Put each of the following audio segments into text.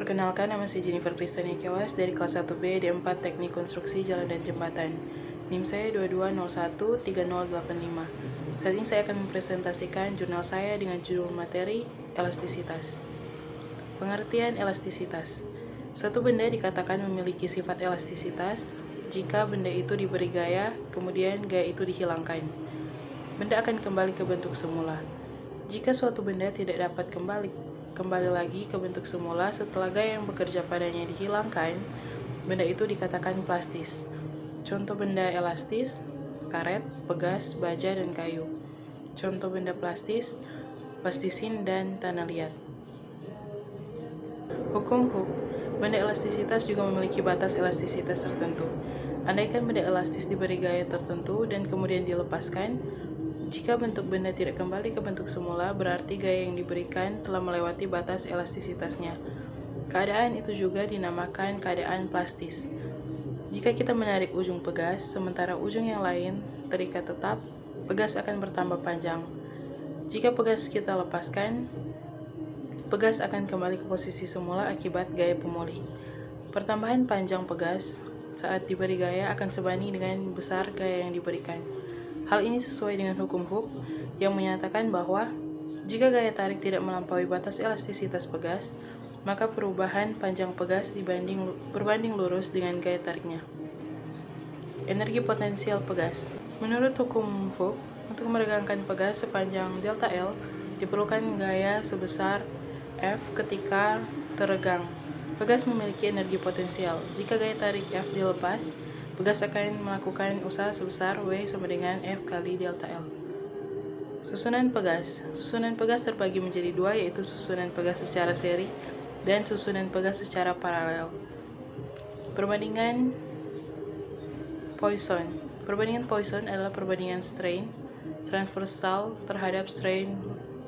Perkenalkan, nama saya Jennifer Kristania Kewas dari kelas 1B D4 Teknik Konstruksi Jalan dan Jembatan. NIM saya 22013085. Saat ini saya akan mempresentasikan jurnal saya dengan judul materi elastisitas. Pengertian elastisitas. Suatu benda dikatakan memiliki sifat elastisitas jika benda itu diberi gaya, kemudian gaya itu dihilangkan. Benda akan kembali ke bentuk semula. Jika suatu benda tidak dapat kembali lagi ke bentuk semula setelah gaya yang bekerja padanya dihilangkan, benda itu dikatakan plastis. Contoh benda elastis, karet, pegas, baja, dan kayu. Contoh benda plastis, plastisin, dan tanah liat. Hukum Hooke. Benda elastisitas juga memiliki batas elastisitas tertentu. Andaikan benda elastis diberi gaya tertentu dan kemudian dilepaskan, jika bentuk benda tidak kembali ke bentuk semula, berarti gaya yang diberikan telah melewati batas elastisitasnya. Keadaan itu juga dinamakan keadaan plastis. Jika kita menarik ujung pegas, sementara ujung yang lain terikat tetap, pegas akan bertambah panjang. Jika pegas kita lepaskan, pegas akan kembali ke posisi semula akibat gaya pemulih. Pertambahan panjang pegas saat diberi gaya akan sebanding dengan besar gaya yang diberikan. Hal ini sesuai dengan hukum Hooke yang menyatakan bahwa jika gaya tarik tidak melampaui batas elastisitas pegas, maka perubahan panjang pegas berbanding lurus dengan gaya tariknya. Energi potensial pegas. Menurut hukum Hooke, untuk meregangkan pegas sepanjang delta L, diperlukan gaya sebesar F ketika teregang. Pegas memiliki energi potensial. Jika gaya tarik F dilepas, pegas akan melakukan usaha sebesar W sama dengan F kali delta L. Susunan pegas. Susunan pegas terbagi menjadi dua, yaitu susunan pegas secara seri dan susunan pegas secara paralel. Perbandingan Poisson. Perbandingan Poisson adalah perbandingan strain transversal terhadap strain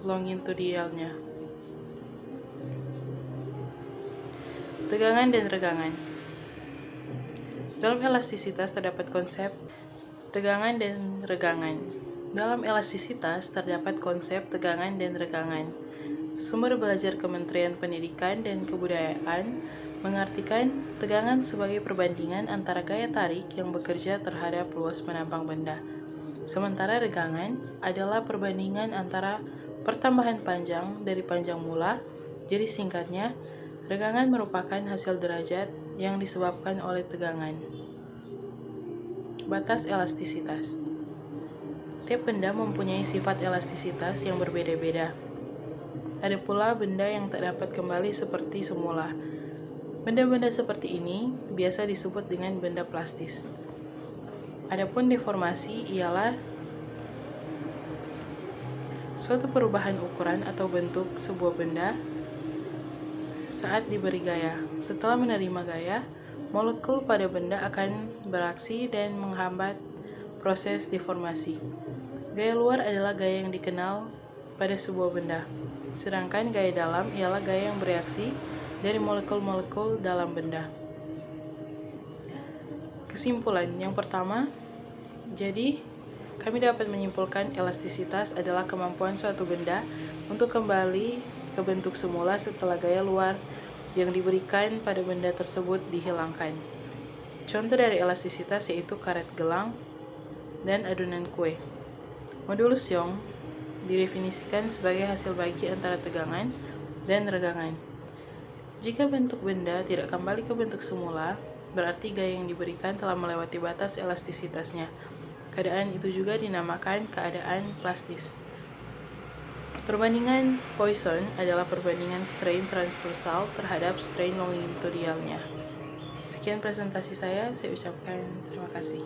longitudinalnya. Tegangan dan regangan. Dalam elastisitas terdapat konsep tegangan dan regangan. Dalam elastisitas terdapat konsep tegangan dan regangan. Sumber belajar Kementerian Pendidikan dan Kebudayaan mengartikan tegangan sebagai perbandingan antara gaya tarik yang bekerja terhadap luas penampang benda. Sementara regangan adalah perbandingan antara pertambahan panjang dari panjang mula. Jadi singkatnya, regangan merupakan hasil derajat yang disebabkan oleh tegangan. Batas elastisitas. Tiap benda mempunyai sifat elastisitas yang berbeda-beda. Ada pula benda yang tak dapat kembali seperti semula. Benda-benda seperti ini biasa disebut dengan benda plastis. Adapun deformasi ialah suatu perubahan ukuran atau bentuk sebuah benda saat diberi gaya. Setelah menerima gaya, molekul pada benda akan beraksi dan menghambat proses deformasi. Gaya luar adalah gaya yang dikenal pada sebuah benda, sedangkan gaya dalam ialah gaya yang bereaksi dari molekul-molekul dalam benda. Kesimpulan yang pertama, jadi kami dapat menyimpulkan elastisitas adalah kemampuan suatu benda untuk kembali ke bentuk semula setelah gaya luar yang diberikan pada benda tersebut dihilangkan. Contoh dari elastisitas yaitu karet gelang dan adonan kue. Modulus Young didefinisikan sebagai hasil bagi antara tegangan dan regangan. Jika bentuk benda tidak kembali ke bentuk semula, berarti gaya yang diberikan telah melewati batas elastisitasnya. Keadaan itu juga dinamakan keadaan plastis. Perbandingan Poisson adalah perbandingan strain transversal terhadap strain longitudinalnya. Sekian presentasi saya ucapkan terima kasih.